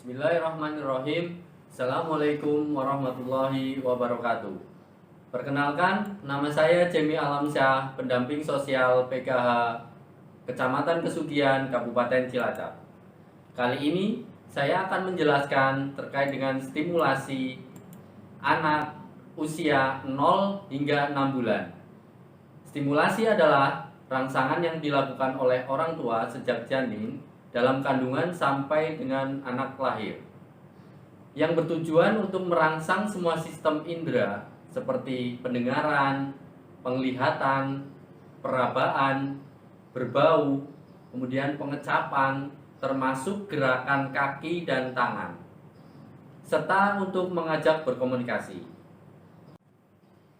Bismillahirrahmanirrahim. Assalamualaikum warahmatullahi wabarakatuh. Perkenalkan, nama saya Jemi Alamsyah, pendamping sosial PKH Kecamatan Kesugian, Kabupaten Cilacap. Kali ini saya akan menjelaskan terkait dengan stimulasi anak usia 0 hingga 6 bulan. Stimulasi adalah rangsangan yang dilakukan oleh orang tua sejak janin dalam kandungan sampai dengan anak lahir, yang bertujuan untuk merangsang semua sistem indera seperti pendengaran, penglihatan, perabaan, berbau, kemudian pengecapan, termasuk gerakan kaki dan tangan, serta untuk mengajak berkomunikasi.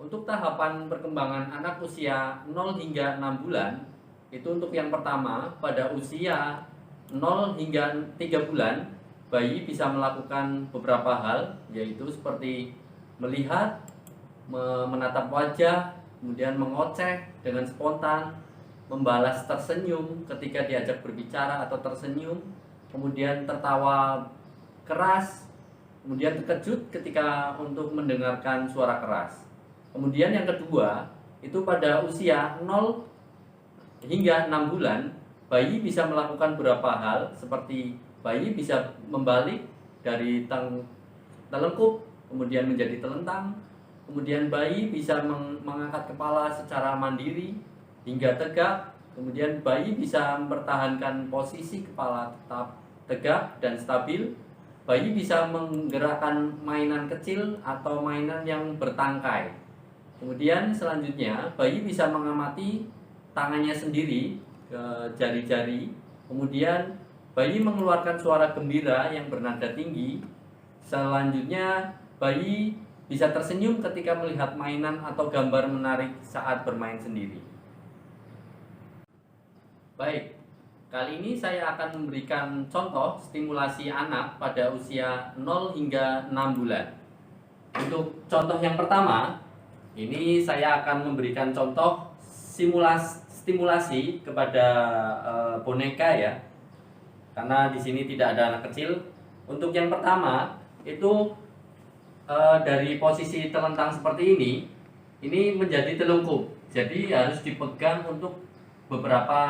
Untuk tahapan perkembangan anak usia 0 hingga 6 bulan, itu untuk yang pertama, pada usia 0 hingga 3 bulan, bayi bisa melakukan beberapa hal, yaitu seperti melihat, menatap wajah, kemudian mengoceh dengan spontan, membalas tersenyum ketika diajak berbicara atau tersenyum, kemudian tertawa keras, kemudian terkejut ketika untuk mendengarkan suara keras. Kemudian yang kedua, itu pada usia 0 hingga 6 bulan, bayi bisa melakukan beberapa hal, seperti bayi bisa membalik dari telengkup kemudian menjadi telentang, kemudian bayi bisa mengangkat kepala secara mandiri hingga tegak, kemudian bayi bisa mempertahankan posisi kepala tetap tegak dan stabil, bayi bisa menggerakkan mainan kecil atau mainan yang bertangkai. Kemudian selanjutnya bayi bisa mengamati tangannya sendiri ke jari-jari, kemudian bayi mengeluarkan suara gembira yang bernada tinggi. Selanjutnya bayi bisa tersenyum ketika melihat mainan atau gambar menarik saat bermain sendiri. Baik, kali ini saya akan memberikan contoh stimulasi anak pada usia 0 hingga 6 bulan. Untuk contoh yang pertama, ini saya akan memberikan contoh stimulasi kepada boneka ya, karena di sini tidak ada anak kecil. Untuk yang pertama itu dari posisi telentang seperti ini menjadi telungkup, jadi harus dipegang untuk beberapa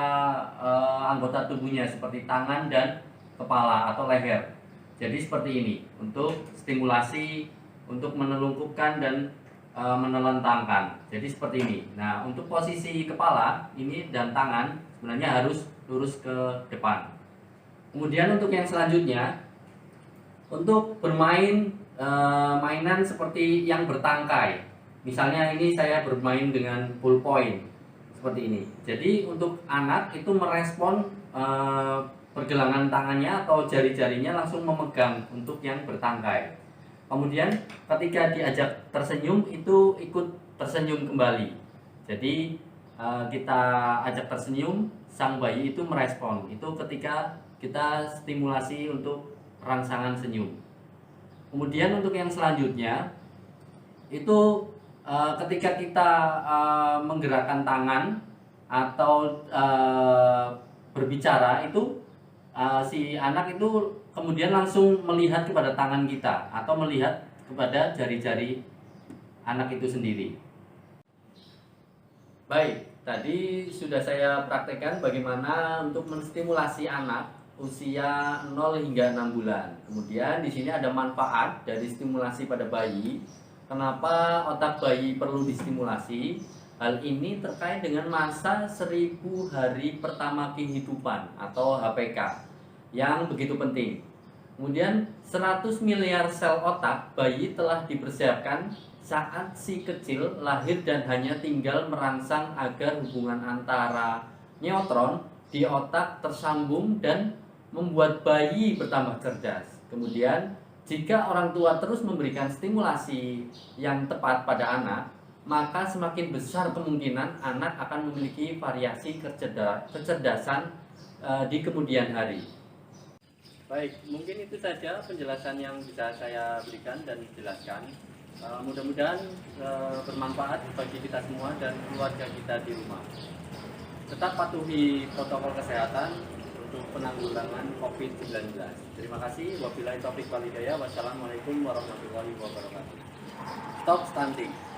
anggota tubuhnya seperti tangan dan kepala atau leher. Jadi seperti ini untuk stimulasi untuk menelungkupkan dan menelentangkan. Jadi seperti ini. Nah, untuk posisi kepala ini dan tangan sebenarnya harus lurus ke depan. Kemudian untuk yang selanjutnya, untuk bermain mainan seperti yang bertangkai. Misalnya ini saya bermain dengan ballpoint seperti ini. Jadi untuk anak itu merespon pergelangan tangannya atau jari-jarinya langsung memegang untuk yang bertangkai. Kemudian ketika diajak tersenyum itu ikut tersenyum kembali. Jadi kita ajak tersenyum, sang bayi itu merespon. Itu ketika kita stimulasi untuk rangsangan senyum. Kemudian untuk yang selanjutnya itu ketika kita menggerakkan tangan atau berbicara itu si anak itu kemudian langsung melihat kepada tangan kita atau melihat kepada jari-jari anak itu sendiri. Baik, tadi sudah saya praktekkan bagaimana untuk menstimulasi anak usia 0 hingga 6 bulan. Kemudian di sini ada manfaat dari stimulasi pada bayi. Kenapa otak bayi perlu distimulasi? Hal ini terkait dengan masa 1000 hari pertama kehidupan atau HPK yang begitu penting. Kemudian 100 miliar sel otak bayi telah dipersiapkan saat si kecil lahir dan hanya tinggal merangsang agar hubungan antara neutron di otak tersambung dan membuat bayi bertambah cerdas. Kemudian jika orang tua terus memberikan stimulasi yang tepat pada anak, maka semakin besar kemungkinan anak akan memiliki variasi kecerdasan di kemudian hari. Baik, mungkin itu saja penjelasan yang bisa saya berikan dan jelaskan. Mudah-mudahan bermanfaat bagi kita semua dan keluarga kita di rumah. Tetap patuhi protokol kesehatan, untuk penanggulangan COVID-19. Terima kasih. Wabillahi taufiq wal hidayah. Wassalamualaikum warahmatullahi wabarakatuh. Stop stunting.